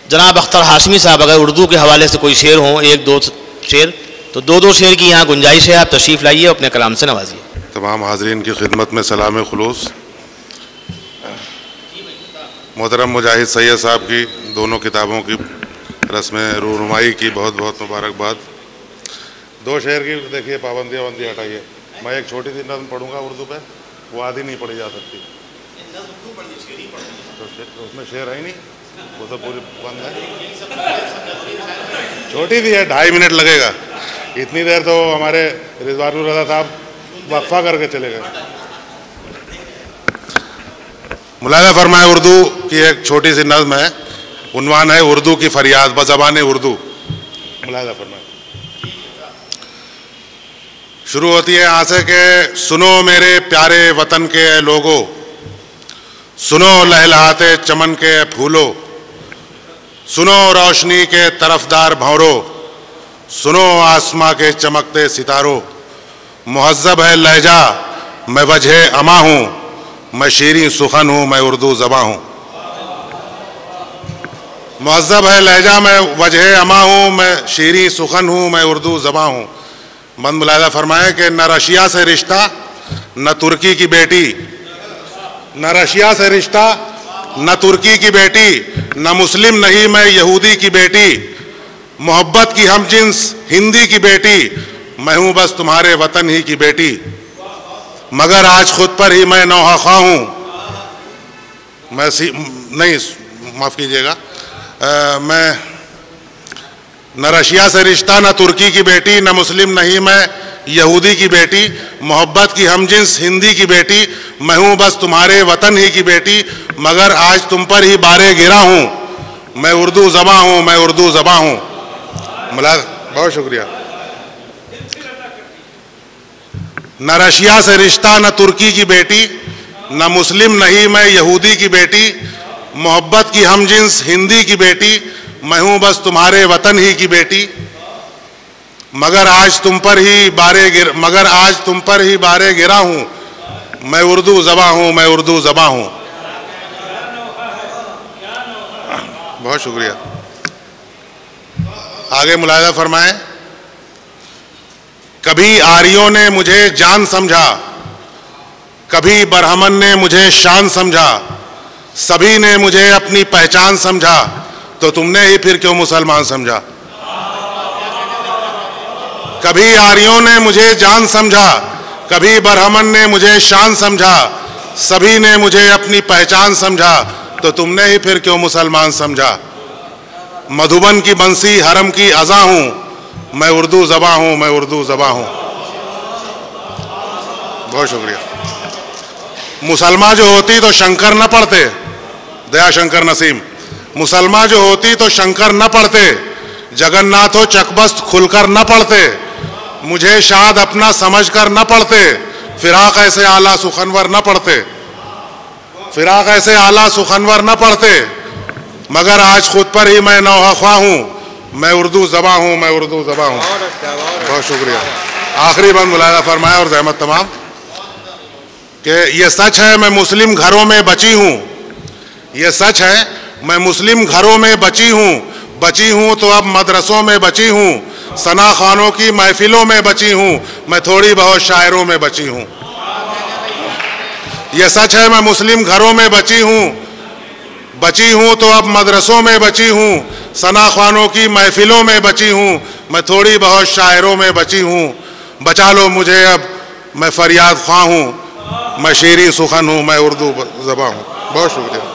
जनाब अख्तर हाशमी साहब अगर उर्दू के हवाले से कोई शेर हो, एक दो शेर, तो दो शेर की यहाँ गुंजाइश है, आप तशरीफ़ लाइए, अपने कलाम से नवाजिए। तमाम हाज़रीन की खिदमत में सलाम खुलूस। मोहतरम मुजाहिद सैयद साहब की दोनों किताबों की रस्म रूनुमाई की बहुत बहुत मुबारकबाद। दो शेर की देखिए पाबंदियाँ वंदी हटाइए। मैं एक छोटी सी नज़्म पढ़ूंगा उर्दू पे, वो आधी नहीं पढ़ी जा सकती। तो उसमें शेर है ही नहीं, वो तो पूरी बंद है, छोटी सी है, 2.5 मिनट लगेगा। इतनी देर तो हमारे रिजवानुर रज़ा साहब वक्फा करके चले गए। मुलाहिज़ा फरमाए, उर्दू की एक छोटी सी नज़्म है, उन्वान है उर्दू की फरियाद बज़बान उर्दू। मुलाहिज़ा फरमाए, शुरू होती है यहाँ से कि सुनो मेरे प्यारे वतन के लोगो, सुनो लहलहाते चमन के फूलो, सुनो रोशनी के तरफदार भंवरो, सुनो आसमां के चमकते सितारों। मुहज़्ज़ब है लहजा मैं वजह अमा हूँ, मैं शीरीं सुखन हूँ, मैं उर्दू ज़बां हूँ। मुहज़्ज़ब है लहजा मैं वजह अमा हूँ, मैं शीरीं सुखन हूँ, मैं उर्दू ज़बां हूँ। मन मुलाहिज़ा फरमाए कि न रशिया से रिश्ता न तुर्की की बेटी, न रशिया से रिश्ता न तुर्की की बेटी, न मुस्लिम नहीं मैं यहूदी की बेटी, मोहब्बत की हम जिन्स हिंदी की बेटी, मैं हूँ बस तुम्हारे वतन ही की बेटी, मगर आज खुद पर ही मैं नौखा हूँ। मैं नहीं, माफ़ कीजिएगा, मैं न रशिया से रिश्ता न तुर्की की बेटी, न मुस्लिम नहीं मैं यहूदी की बेटी, मोहब्बत की हमजिन्स हिंदी की बेटी, मैं हूँ बस तुम्हारे वतन ही की बेटी, मगर आज तुम पर ही बारे गिरा हूँ, मैं उर्दू ज़बां हूँ, मैं उर्दू ज़बां हूँ। बहुत शुक्रिया। न रशिया से रिश्ता न तुर्की की बेटी, न मुस्लिम नहीं मैं यहूदी की बेटी, मोहब्बत की हमजिन्स हिंदी की बेटी, मैं हूँ बस तुम्हारे वतन ही की बेटी, मगर आज तुम पर ही बारे गिरा हूँ, मैं उर्दू ज़बां हूँ, मैं उर्दू ज़बां हूँ। बहुत शुक्रिया। आगे मुलाहिज़ा फरमाएं, कभी आर्यों ने मुझे जान समझा, कभी बरहमन ने मुझे शान समझा, सभी ने मुझे अपनी पहचान समझा, तो तुमने ही फिर क्यों मुसलमान समझा। कभी आर्यों ने मुझे जान समझा, कभी बरहमन ने मुझे शान समझा, सभी ने मुझे अपनी पहचान समझा, तो तुमने ही फिर क्यों मुसलमान समझा। मधुबन की बंसी हरम की अज़ा हूँ, मैं उर्दू ज़बां हूँ, मैं उर्दू ज़बां हूँ। बहुत शुक्रिया। मुसलमान जो होती तो शंकर न पढ़ते, दया शंकर नसीम, मुसलमान जो होती तो शंकर न पढ़ते, जगन्नाथो चकबस्त खुलकर न पढ़ते, मुझे शाद अपना समझकर न पढ़ते, फिराक ऐसे आला सुखनवर न पढ़ते, फिराक ऐसे आला सुखनवर न पढ़ते, मगर आज खुद पर ही मैं नौखा हूँ, मैं उर्दू ज़बां हूँ, मैं उर्दू ज़बां हूँ। बहुत शुक्रिया। आखिरी बंद मुलाहिज़ा फरमाया और ज़हमत तमाम कि ये सच है मैं मुस्लिम घरों में बची हूँ, ये सच है मैं मुस्लिम घरों में बची हूँ तो अब मदरसों में बची हूँ, सना खानों की महफिलों में बची हूँ, मैं थोड़ी बहुत शायरों में बची हूँ। ये सच है मैं मुस्लिम घरों में बची हूँ तो अब मदरसों में बची हूँ, सना खानों की महफिलों में बची हूँ, मैं थोड़ी बहुत शायरों में बची हूँ। बचा लो मुझे अब मैं फरियाद ख्वां हूँ, मैं शीरीं सुखन हूँ, मैं उर्दू ज़बां हूँ। बहुत शुक्रिया।